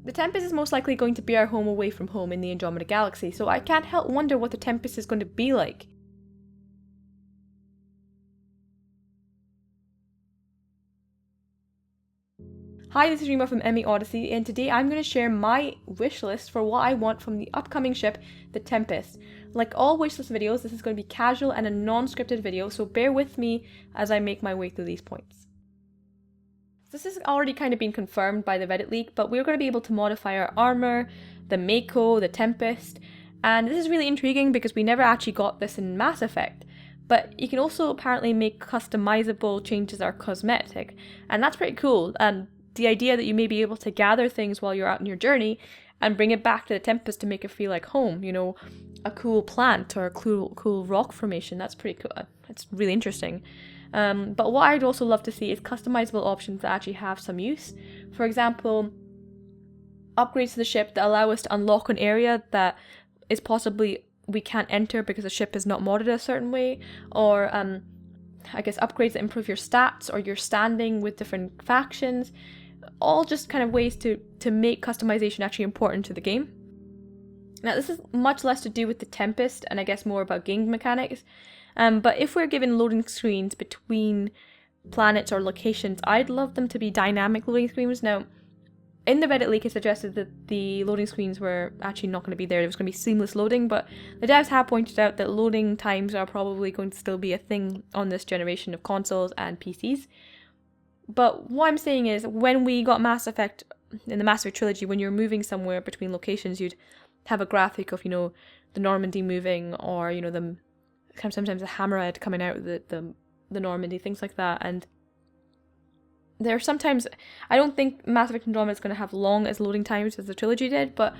The Tempest is most likely going to be our home away from home in the Andromeda Galaxy, so I can't help wonder what the Tempest is going to be like. Hi, this is Rima from Emmy Odyssey, and today I'm going to share my wish list for what I want from the upcoming ship, the Tempest. Like all wishlist videos, this is going to be casual and a non-scripted video, so bear with me as I make my way through these points. This has already kind of been confirmed by the Reddit leak, but we're going to be able to modify our armor, the Mako, the Tempest, and this is really intriguing because we never actually got this in Mass Effect. But you can also apparently make customizable changes that are cosmetic, and that's pretty cool. And the idea that you may be able to gather things while you're out on your journey and bring it back to the Tempest to make it feel like home, you know, a cool plant or a cool rock formation, that's pretty cool. It's really interesting. But what I'd also love to see is customizable options that actually have some use. For example, upgrades to the ship that allow us to unlock an area that is possibly we can't enter because the ship is not modded a certain way, or I guess upgrades that improve your stats or your standing with different factions. All just kind of ways to make customization actually important to the game. Now, this is much less to do with the Tempest and I guess more about game mechanics. But if we're given loading screens between planets or locations, I'd love them to be dynamic loading screens. Now, in the Reddit leak, it suggested that the loading screens were actually not going to be there. It was going to be seamless loading, but the devs have pointed out that loading times are probably going to still be a thing on this generation of consoles and PCs. But what I'm saying is, when we got Mass Effect, in the Mass Effect trilogy, when you're moving somewhere between locations, you'd have a graphic of, you know, the Normandy moving, or, you know, the kind of sometimes the hammerhead coming out of the Normandy, things like that. And there are sometimes, I don't think Mass Effect Andromeda is going to have long as loading times as the trilogy did, but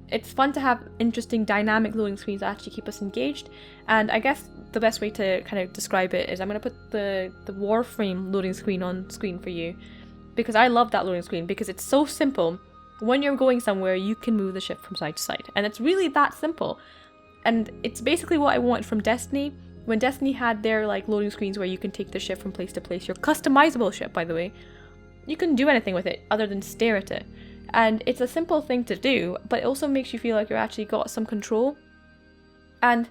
it's fun to have interesting dynamic loading screens that actually keep us engaged. And I guess the best way to kind of describe it is I'm going to put the Warframe loading screen on screen for you, because I love that loading screen because it's so simple. When you're going somewhere, you can move the ship from side to side, and it's really that simple. And it's basically what I wanted from Destiny. When Destiny had their like loading screens where you can take the ship from place to place, your customizable ship, by the way, you can do anything with it other than stare at it. And it's a simple thing to do, but it also makes you feel like you're actually got some control. And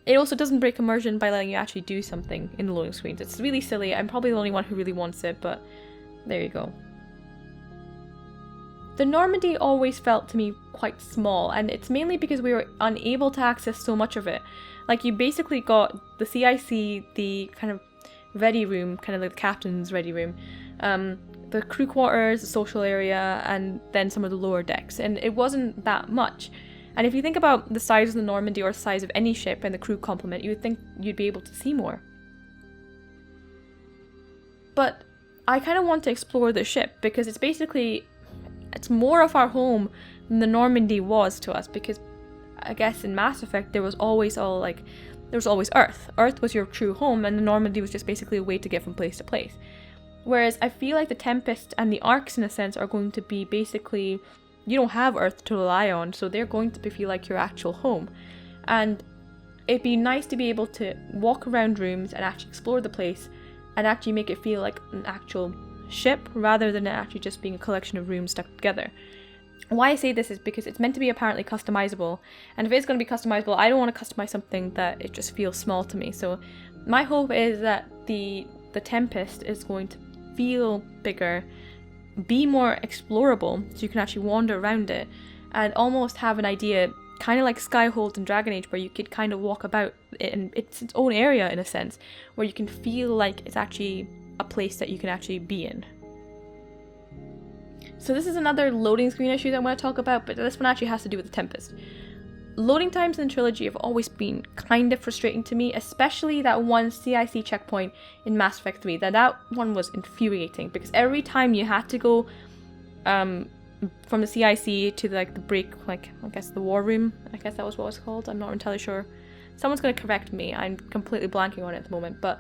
it also doesn't break immersion by letting you actually do something in the loading screens. It's really silly. I'm probably the only one who really wants it, but there you go. The Normandy always felt to me quite small, and it's mainly because we were unable to access so much of it. Like, you basically got the CIC, the kind of ready room, kind of like the captain's ready room, the crew quarters, the social area, and then some of the lower decks, and it wasn't that much. And if you think about the size of the Normandy or the size of any ship and the crew complement, you would think you'd be able to see more. But I kind of want to explore the ship because it's more of our home than the Normandy was to us, because I guess in Mass Effect there was always Earth. Earth was your true home, and the Normandy was just basically a way to get from place to place. Whereas I feel like the Tempest and the Arcs, in a sense, are going to be basically, you don't have Earth to rely on, so they're going to feel like your actual home. And it'd be nice to be able to walk around rooms and actually explore the place and actually make it feel like an actual ship rather than it actually just being a collection of rooms stuck together. Why I say this is because it's meant to be apparently customizable, and if it's going to be customizable, I don't want to customize something that it just feels small to me. So my hope is that the Tempest is going to feel bigger, be more explorable, so you can actually wander around it and almost have an idea, kind of like Skyhold in Dragon Age, where you could kind of walk about it and it's its own area in a sense, where you can feel like it's actually a place that you can actually be in. So this is another loading screen issue that I'm going to talk about, but this one actually has to do with the Tempest. Loading times in the trilogy have always been kind of frustrating to me, especially that one CIC checkpoint in Mass Effect 3. That one was infuriating, because every time you had to go from the CIC to like the break, like I guess the war room, I guess that was what it was called, I'm not entirely sure. Someone's going to correct me, I'm completely blanking on it at the moment, but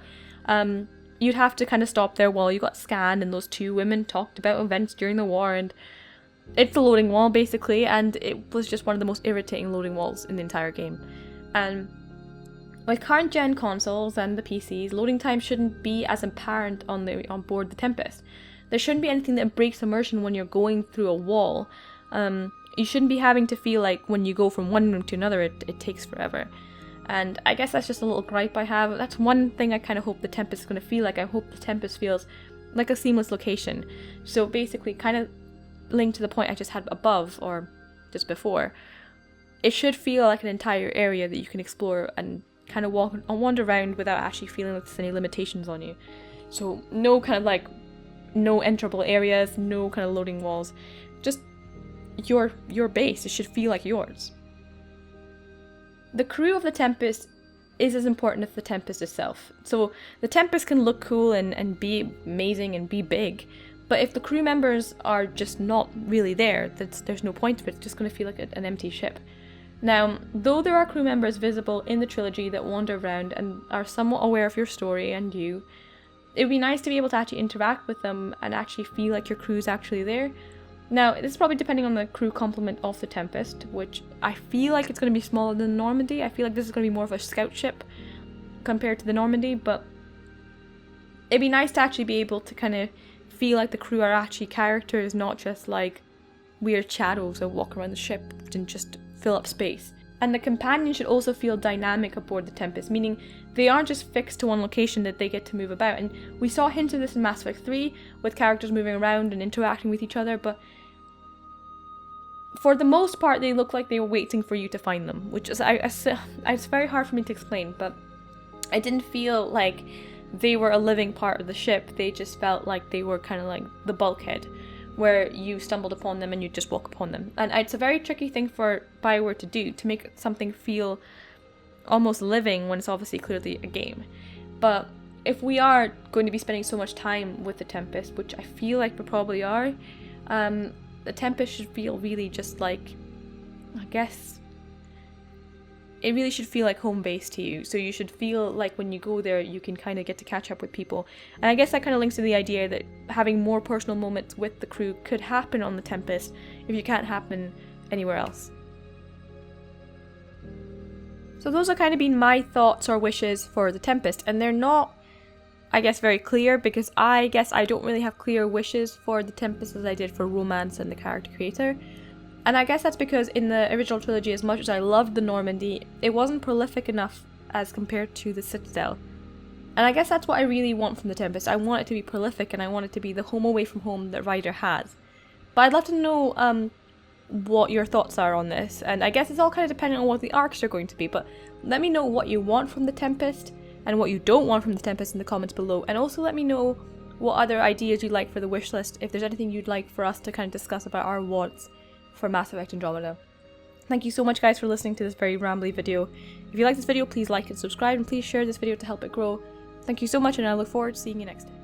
you'd have to kind of stop there while you got scanned, and those two women talked about events during the war, and it's a loading wall basically, and it was just one of the most irritating loading walls in the entire game. And with current gen consoles and the PCs, loading time shouldn't be as apparent on board the Tempest. There shouldn't be anything that breaks immersion when you're going through a wall, You shouldn't be having to feel like when you go from one room to another, it takes forever. And I guess that's just a little gripe I have. That's one thing I kind of hope the Tempest is going to feel like. I hope the Tempest feels like a seamless location. So basically, kind of linked to the point I just had above, or just before, it should feel like an entire area that you can explore and kind of walk and wander around without actually feeling like there's any limitations on you. So no kind of like, no enterable areas, no kind of loading walls, just your base. It should feel like yours. The crew of the Tempest is as important as the Tempest itself. So the Tempest can look cool and be amazing and be big, but if the crew members are just not really there, there's no point to it. It's just going to feel like an empty ship. Now, though there are crew members visible in the trilogy that wander around and are somewhat aware of your story and you, it would be nice to be able to actually interact with them and actually feel like your crew's actually there. Now, this is probably depending on the crew complement of the Tempest, which I feel like it's going to be smaller than the Normandy. I feel like this is going to be more of a scout ship compared to the Normandy, but it'd be nice to actually be able to kind of feel like the crew are actually characters, not just like weird shadows that walk around the ship and just fill up space. And the companions should also feel dynamic aboard the Tempest, meaning they aren't just fixed to one location that they get to move about. And we saw hints of this in Mass Effect 3, with characters moving around and interacting with each other, but for the most part they look like they were waiting for you to find them, which is it's very hard for me to explain, but I didn't feel like they were a living part of the ship. They just felt like they were kind of like the bulkhead, where you stumbled upon them and you just walk upon them. And it's a very tricky thing for BioWare to do, to make something feel almost living when it's obviously clearly a game. But if we are going to be spending so much time with the Tempest, which I feel like we probably are, the Tempest should feel really just like, I guess, it really should feel like home base to you. So you should feel like when you go there, you can kind of get to catch up with people. And I guess that kind of links to the idea that having more personal moments with the crew could happen on the Tempest if you can't happen anywhere else. So those are kind of been my thoughts or wishes for the Tempest, and they're not, I guess, very clear, because I guess I don't really have clear wishes for the Tempest as I did for romance and the character creator. And I guess that's because in the original trilogy, as much as I loved the Normandy, it wasn't prolific enough as compared to the Citadel. And I guess that's what I really want from the Tempest. I want it to be prolific, and I want it to be the home away from home that Ryder has. But I'd love to know what your thoughts are on this, and I guess it's all kind of dependent on what the arcs are going to be, but let me know what you want from the Tempest and what you don't want from the Tempest in the comments below, and also let me know what other ideas you'd like for the wish list, if there's anything you'd like for us to kind of discuss about our wants for Mass Effect Andromeda. Thank you so much guys for listening to this very rambly video. If you like this video, please like and subscribe, and please share this video to help it grow. Thank you so much, and I look forward to seeing you next time.